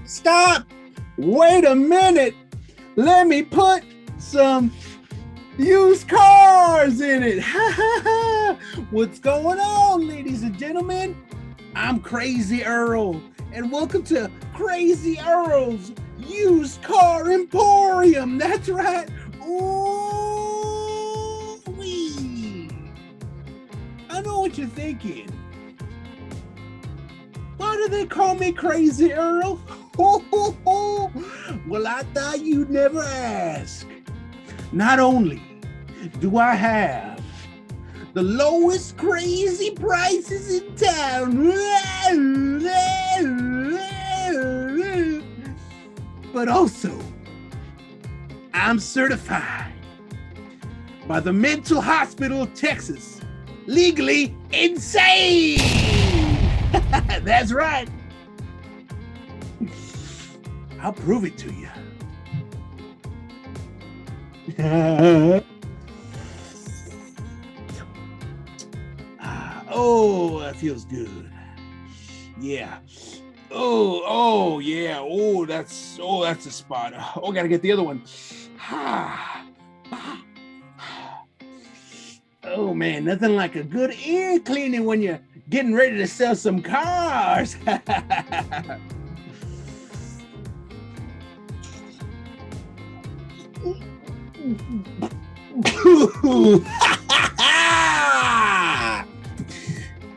Stop! Wait a minute! Let me put some used cars in it. What's going on, ladies and gentlemen? I'm Crazy Earl, and welcome to Crazy Earl's Used Car Emporium. That's right. Ooh-wee. I know what you're thinking. Why do they call me Crazy Earl? Well, I thought you'd never ask. Not only do I have the lowest crazy prices in town, but also I'm certified by the Mental Hospital of Texas, legally insane. That's right. I'll prove it to you. Oh, that feels good. Yeah. Oh, yeah. Oh, that's the spot. Oh, gotta get the other one. Oh man, nothing like a good ear cleaning when you're getting ready to sell some cars.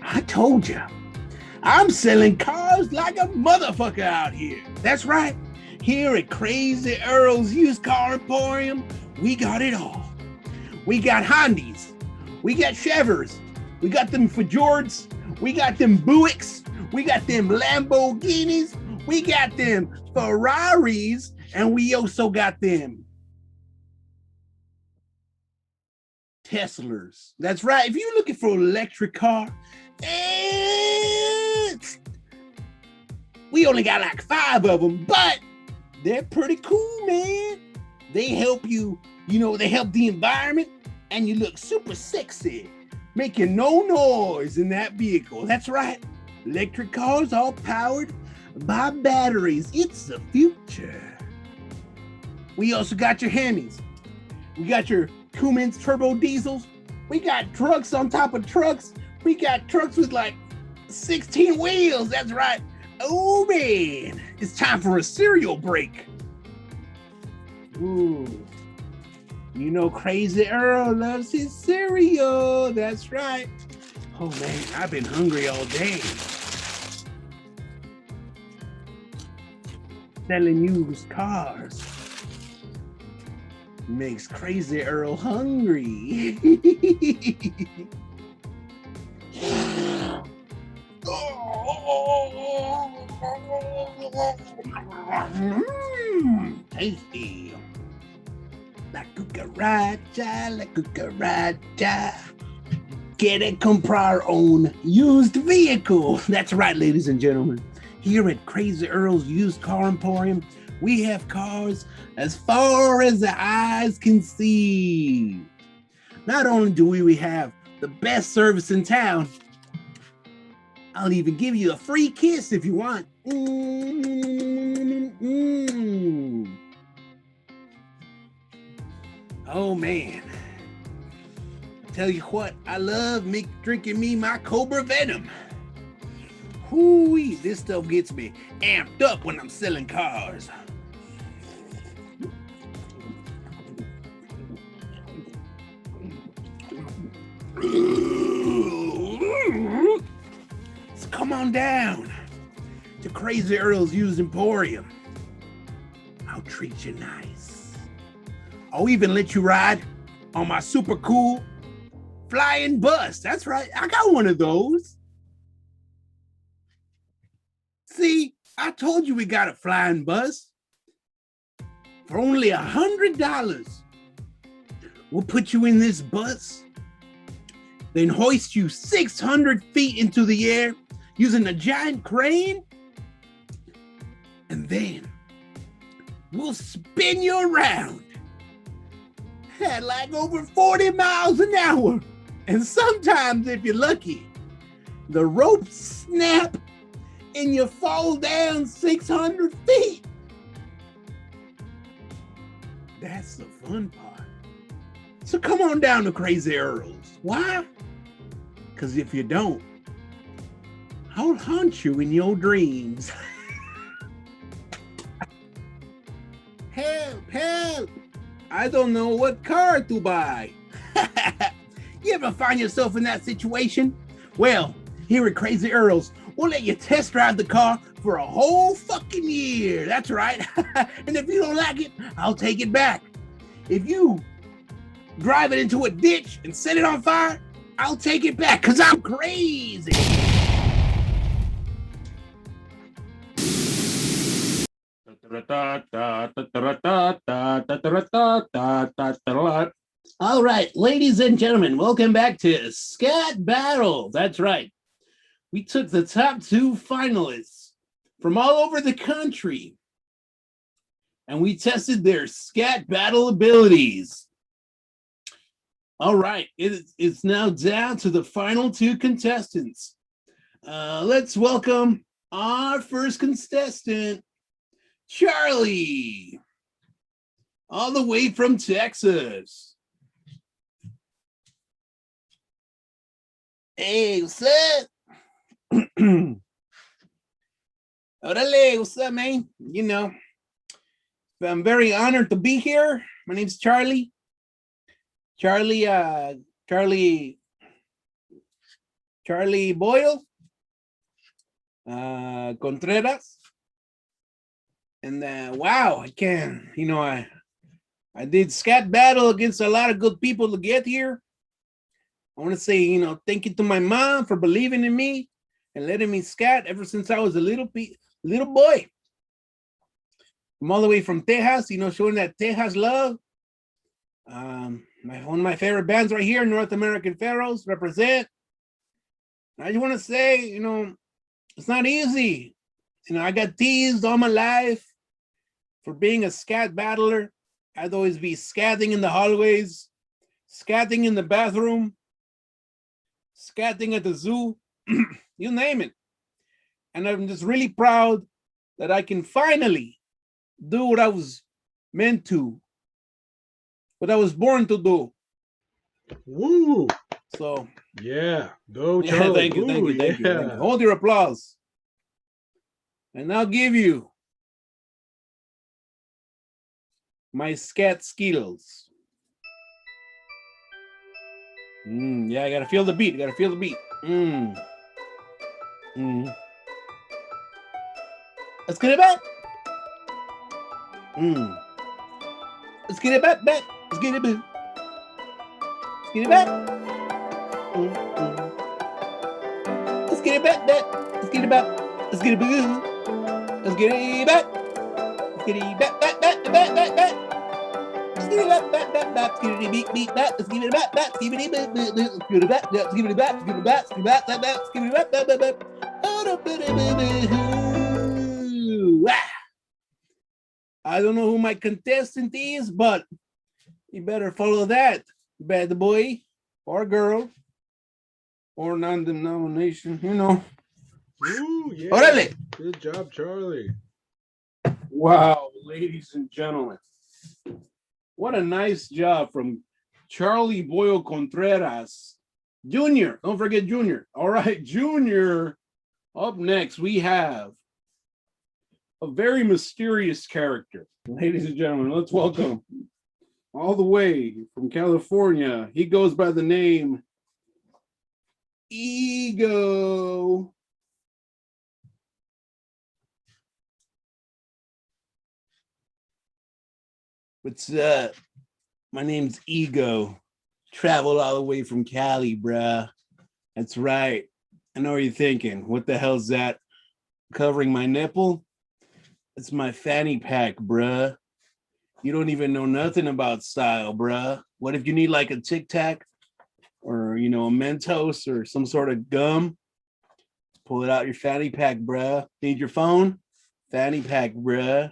I told you, I'm selling cars like a motherfucker out here. That's right. Here at Crazy Earl's Used Car Emporium, we got it all. We got Hondas, we got Chevers, we got them Fords, we got them Buicks, we got them Lamborghinis, we got them Ferraris, and we also got them Teslas. That's right. If you're looking for an electric car, we only got like 5 of them, but they're pretty cool, man. They help you, they help the environment, and you look super sexy, making no noise in that vehicle. That's right. Electric cars all powered by batteries. It's the future. We also got your Hemis. We got your Cummins turbo diesels. We got trucks on top of trucks. We got trucks with like 16 wheels. That's right. Oh man, it's time for a cereal break. Ooh, Crazy Earl loves his cereal. That's right. Oh man, I've been hungry all day. Selling used cars makes Crazy Earl hungry. Tasty. La cucaracha. Get and comprar own used vehicle. That's right, ladies and gentlemen. Here at Crazy Earl's Used Car Emporium, we have cars as far as the eyes can see. Not only do we have the best service in town, I'll even give you a free kiss if you want. Oh man. I tell you what, I love drinking me my Cobra Venom. Whoo-wee, this stuff gets me amped up when I'm selling cars. So come on down to Crazy Earl's Used Emporium. I'll treat you nice. I'll even let you ride on my super cool flying bus. That's right, I got one of those. See, I told you we got a flying bus. For only $100, we'll put you in this bus, then hoist you 600 feet into the air using a giant crane, and then will spin you around at like over 40 miles an hour. And sometimes, if you're lucky, the ropes snap and you fall down 600 feet. That's the fun part. So come on down to Crazy Earl's. Why? Because if you don't, I'll haunt you in your dreams. Help, help. I don't know what car to buy. You ever find yourself in that situation? Well, here at Crazy Earl's, we'll let you test drive the car for a whole fucking year. That's right. And if you don't like it, I'll take it back. If you drive it into a ditch and set it on fire, I'll take it back because I'm crazy. All right, ladies and gentlemen, welcome back to Scat Battle. That's right. We took the top 2 finalists from all over the country and we tested their Scat Battle abilities. All right, it's now down to the final 2 contestants. Let's welcome our first contestant, Charlie, all the way from Texas. Hey, what's up? Orale, what's up, man? You know, I'm very honored to be here. My name's Charlie. Charlie Boyle, Contreras. And wow, I can't, I did Scat Battle against a lot of good people to get here. I want to say, thank you to my mom for believing in me and letting me scat ever since I was a little boy. I'm all the way from Texas, showing that Texas love. One of my favorite bands right here, North American Pharaohs, represent. I just want to say, it's not easy. I got teased all my life for being a scat battler. I'd always be scatting in the hallways, scatting in the bathroom, scatting at the zoo, you name it. And I'm just really proud that I can finally do what I was meant to, what I was born to do. Woo! So yeah, go Charlie. Thank you. Hold your applause. And I'll give you my scat skills. Yeah, I gotta feel the beat. Let's get it back. Let's get it back. Let's get it back. Let's get it back. Let's get it back. Let's get it back. Let's get it back. Let's get it back. Let's get it back. Let's give it back. Let's give it beat back. Let's give it back. Let's give it back. Let's give it back. Let's give it back. Let's give it back. Let's give it back. I don't know who my contestant is, but you better follow that, bad boy or girl or non-denomination, Ooh, yeah. Orale. Good job, Charlie. Wow, ladies and gentlemen. What a nice job from Charlie Boyle Contreras. Junior, don't forget Junior. All right, Junior. Up next, we have a very mysterious character. Ladies and gentlemen, let's welcome all the way from California. He goes by the name Ego. What's up? My name's Ego. Traveled all the way from Cali, bruh. That's right. I know what you're thinking. What the hell's that covering my nipple? It's my fanny pack, bruh. You don't even know nothing about style, bruh. What if you need like a Tic Tac or, a Mentos or some sort of gum? Pull it out your fanny pack, bruh. Need your phone? Fanny pack, bruh.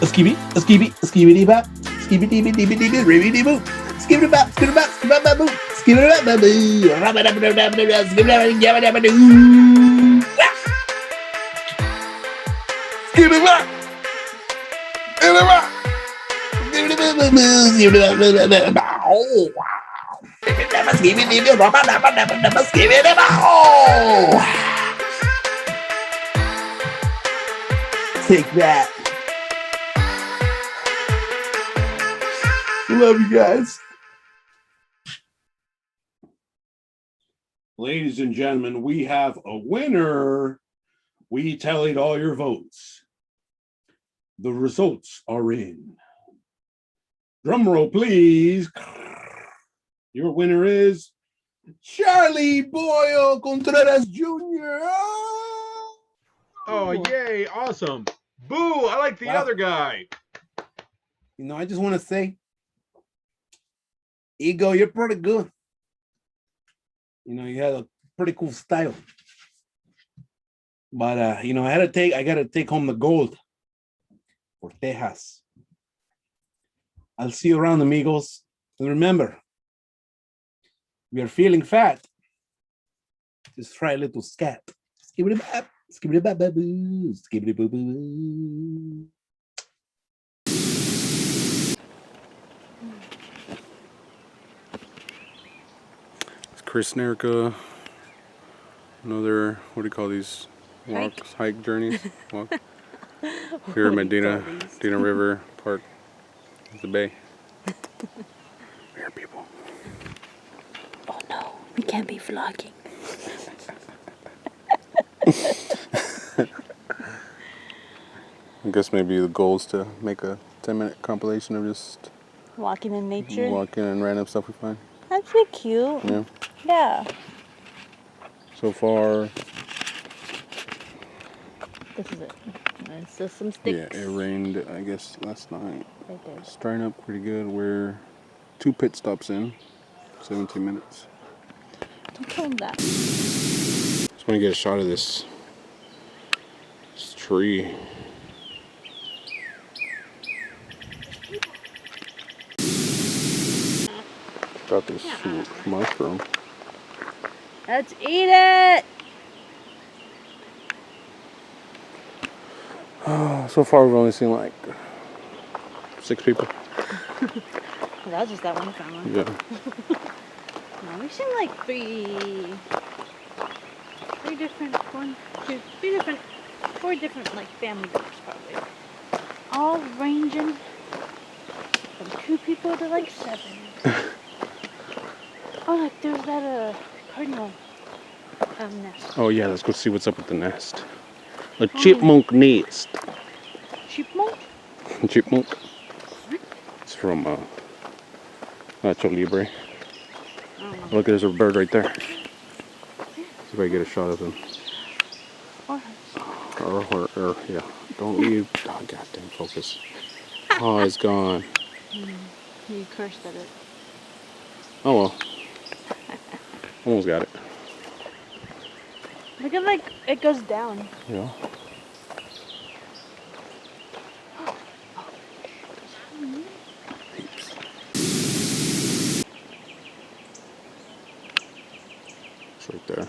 skibby, skibby bop, skibby dee dee dee dee dee boo, skibby bop, skibby bop, skibby bop boo, skibby bop boo, skibby bop doo, skibby bop, skibby bop, skibby bop boo, skibby bop boo, oh wow, skibby dee dee bop, skibby dee bop. Take that. Love you guys. Ladies and gentlemen, we have a winner. We tallied all your votes. The results are in. Drum roll, please. Your winner is Charlie Boyle Contreras Jr. Oh, yay. Awesome. Boo. I like the other guy. You know, I just want to say, Ego, you're pretty good. You know, you had a pretty cool style. But, you know, I got to take home the gold for Texas. I'll see you around, amigos. And remember, if you're feeling fat, just try a little scat. Skibbity bap, skibbity bap boo, skibbity boo boo. It's Chris and Erica. Another, what do you call these walks? Hike journeys? Walk. Here in Medina River Park. The bay. Here, people. Oh no, we can't be vlogging. I guess maybe the goal is to make a 10-minute compilation of just Walking in nature. walking and random stuff we find. That'd be cute. Yeah. Yeah. So far, This is it. And so some sticks. yeah, it rained, I guess, last night. Right there. It's drying up pretty good. We're 2 pit stops in, 17 minutes. Don't tell them that. Just want to get a shot of this tree. Got this mushroom. Let's eat it! So far, we've only seen like 6 people. That was just that one family. Yeah. No, we've seen like four different like family groups probably. All ranging from 2 people to like 7. Oh, look, there's that cardinal nest. Oh yeah, let's go see what's up with the nest. A chipmunk nest. Chipmunk? Chipmunk. It's from Nacho Libre. Look, there's a bird right there. See if I get a shot of him. Or yeah. Don't leave. Oh, goddamn focus. Oh, it's gone. You cursed at it. Oh well. Almost got it. Look at like it goes down. Yeah. It's right there.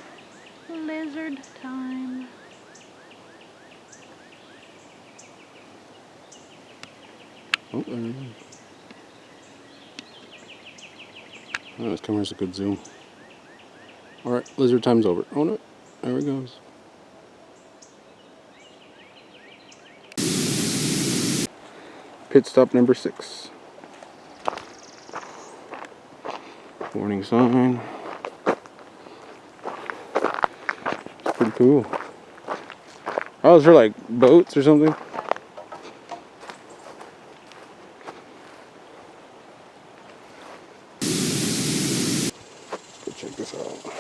Lizard time. Oh, there it is. Oh, this camera's a good zoom. Alright, lizard time's over. Oh no, there it goes. Pit stop number 6. Warning sign. It's pretty cool. Oh, is there like boats or something? Let's go check this out.